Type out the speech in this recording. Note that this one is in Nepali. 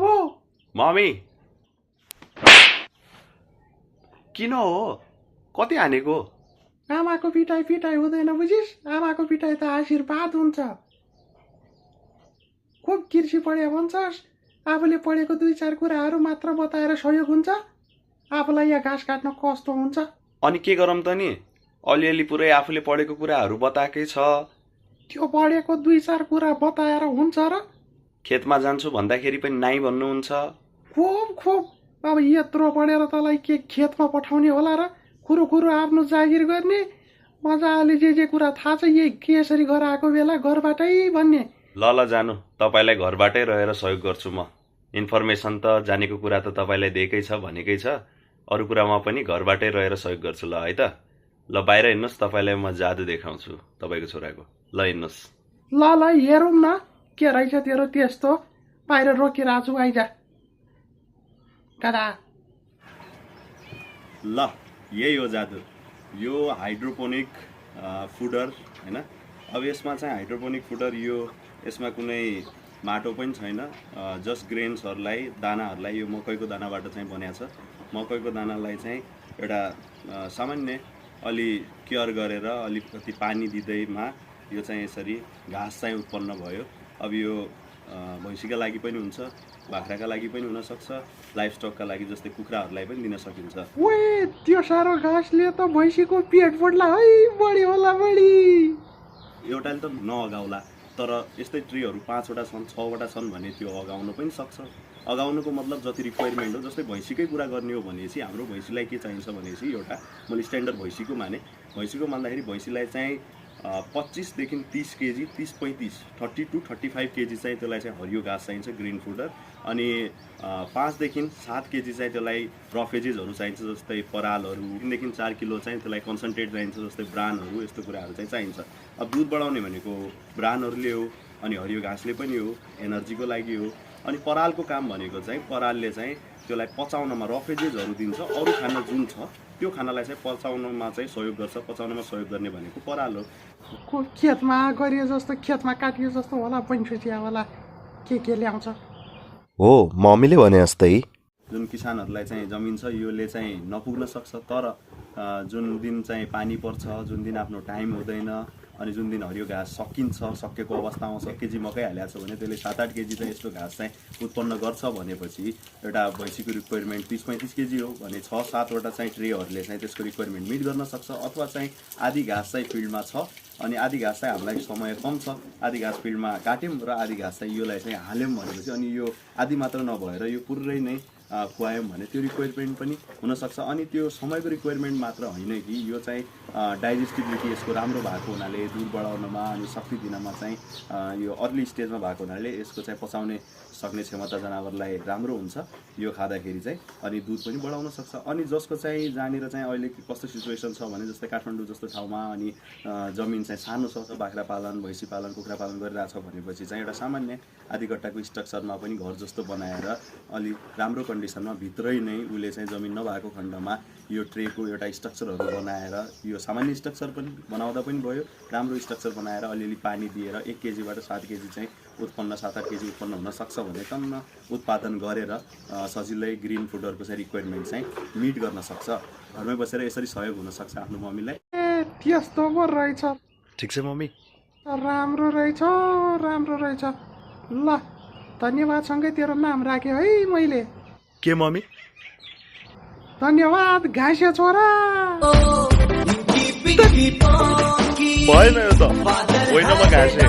बाबु मम्मी किन हो कति हानेको आमाको पिटाइ पिटाइ हुँदैन बुझिस् आमाको पिटाइ त आशीर्वाद हुन्छ खुब किर्सी पढ्या भन्छस् आफूले पढेको 2-4 कुराहरू मात्र बताएर सहयोग हुन्छ आफूलाई यहाँ घाँस काट्न कस्तो हुन्छ अनि के गरौँ त नि अलिअलि पुरै आफूले पढेको कुराहरू बताएकै छ त्यो पढेको 2-4 कुरा बताएर हुन्छ र खेतमा जान्छु भन्दाखेरि पनि नाइ भन्नुहुन्छ खुब खुब अब यत्रो पढेर तँलाई के खेतमा पठाउने होला र कुरो कुरो आफ्नो जागिर गर्ने मजाले जे कुरा थाहा छ यही केसरी घर आएको बेला घरबाटै भन्ने ल जानु तपाईँलाई घरबाटै रहेर सहयोग गर्छु म इन्फर्मेसन त जानेको कुरा त तपाईँलाई दिएकै छ भनेकै छ अरू कुरामा पनि घरबाटै रहेर सहयोग गर्छु ल है त ल बाहिर हिँड्नुहोस् तपाईँलाई म जादु देखाउँछु तपाईँको छोराको ल हिँड्नुहोस् ल हेरौँ न के रहेछ तेरो त्यस्तो बाहिर रोकेर आजु आइजा दादा ल यही हो जादु यो हाइड्रोपोनिक फुडर हैन अब यसमा चाहिँ हाइड्रोपोनिक फुडर यो यसमा कुनै माटो पनि छैन जस्ट ग्रेन्सहरूलाई दानाहरूलाई यो मकैको दानाबाट चाहिँ बनिएको छ मकैको दानालाई चाहिँ एउटा सामान्य अलि केयर गरेर अलिकति पानी दिँदैमा यो चाहिँ यसरी घाँस चाहिँ उत्पन्न भयो अब यो भैँसीका लागि पनि हुन्छ बाख्राका लागि पनि हुनसक्छ लाइफ स्टकका लागि जस्तै कुखुराहरूलाई पनि दिन सकिन्छ ओए त्यो साह्रो घाँसले त भैँसीको पेट फुट्ला है बढी होला बढी एउटाले त नअगाउला तर यस्तै ट्रीहरू 5वटा छन् 6वटा छन् भने त्यो अगाउन पनि सक्छ अगाउनुको मतलब जति रिक्वायरमेन्ट हो जस्तै भैँसीकै कुरा गर्ने हो भनेपछि हाम्रो भैँसीलाई के चाहिन्छ भनेपछि एउटा मैले स्ट्यान्डर्ड भैँसीको भैँसीको मान्दाखेरि भैँसीलाई चाहिँ 25 देखि 30 केजी 30-35 30 to 35 केजी चाहिँ त्यसलाई चाहिँ हरियो घाँस चाहिन्छ ग्रिन फुडर अनि 5 देखि 7 केजी चाहिँ त्यसलाई रफेजेसहरू चाहिन्छ जस्तै परालहरू 3 देखि 4 किलो चाहिँ त्यसलाई कन्सन्ट्रेट चाहिन्छ जस्तै ब्रानहरू यस्तो कुराहरू चाहिँ चाहिन्छ अब दुध बढाउने भनेको ब्रानहरूले हो अनि हरियो घाँसले पनि हो एनर्जीको लागि हो अनि परालको काम भनेको चाहिँ परालले चाहिँ त्यसलाई पचाउनमा रफेजेसहरू दिन्छ अरू खाना जुन छ त्यो खानालाई चाहिँ पचाउनमा चाहिँ सहयोग गर्छ पचाउनमा सहयोग गर्ने भनेको पराल हो खेतमा गरिए जस्तो खेतमा काटिए जस्तो होला पैँठुचिया होला के ल्याउँछ हो मम्मीले भने जस्तै जुन किसानहरूलाई चाहिँ जमिन छ योले चाहिँ नपुग्न सक्छ तर जुन दिन चाहिँ पानी पर्छ जुन दिन आफ्नो टाइम हुँदैन अनि जुन दिन हरियो घाँस सकेको अवस्था आउँछ केजी मकै हालेको छ भने त्यसले 7-8 केजी चाहिँ यस्तो घाँस चाहिँ उत्पन्न गर्छ भनेपछि एउटा भैँसीको रिक्वायरमेन्ट 30-35 केजी हो भने 6-7वटा चाहिँ ट्रेहरूले चाहिँ त्यसको रिक्वायरमेन्ट मिट गर्न सक्छ अथवा चाहिँ आधी घाँस चाहिँ फिल्डमा छ अनि आधी घाँस चाहिँ हामीलाई समय कम छ आधी घाँस फिल्डमा काट्यौँ र आधी घाँस चाहिँ योलाई चाहिँ हाल्यौँ भनेपछि अनि यो आधी मात्र नभएर यो पुरै नै खुवायौँ भने त्यो रिक्वायरमेन्ट पनि हुनसक्छ अनि त्यो समयको रिक्वायरमेन्ट मात्र होइन कि यो चाहिँ डाइजेस्टिबिलिटी यसको राम्रो भएको हुनाले दुध बढाउनमा अनि शक्ति दिनमा चाहिँ यो अर्ली स्टेजमा भएको हुनाले यसको चाहिँ पचाउने सक्ने क्षमता जनावरलाई राम्रो हुन्छ यो खाँदाखेरि चाहिँ अनि दुध पनि बढाउन सक्छ अनि जसको चाहिँ जहाँनिर चाहिँ अहिले कस्तो सिचुएसन छ भने जस्तै काठमाडौँ जस्तो ठाउँमा अनि जमिन चाहिँ सानो छ बाख्रा पालन भैँसी पालन कुखुरा पालन गरिरहेछ भनेपछि चाहिँ एउटा सामान्य आधी गट्टाको स्ट्रक्चरमा पनि घर जस्तो बनाएर अलि राम्रो कन्डिसनमा भित्रै नै उसले चाहिँ जमिन नभएको खण्डमा यो ट्रेको एउटा स्ट्रक्चरहरू बनाएर यो सामान्य स्ट्रक्चर पनि बनाउँदा पनि भयो राम्रो स्ट्रक्चर बनाएर अलिअलि पानी दिएर 1 केजीबाट 7 केजी चाहिँ उत्पन्न 7-8 केजी उत्पन्न हुन सक्छ भने टन्न उत्पादन गरेर सजिलै ग्रिन फुडरको चाहिँ रिक्वायरमेन्ट चाहिँ मिट गर्न सक्छ घरमै बसेर यसरी सहयोग हुन सक्छ आफ्नो मम्मीलाई ए त्यस्तो पो रहेछ ठिक छ मम्मी राम्रो रहेछ ल धन्यवादसँगै तेरो नाम राखेँ है मैले के मम्मी धन्यवाद घाँसे छोरा भएन यो त होइन म घाँसे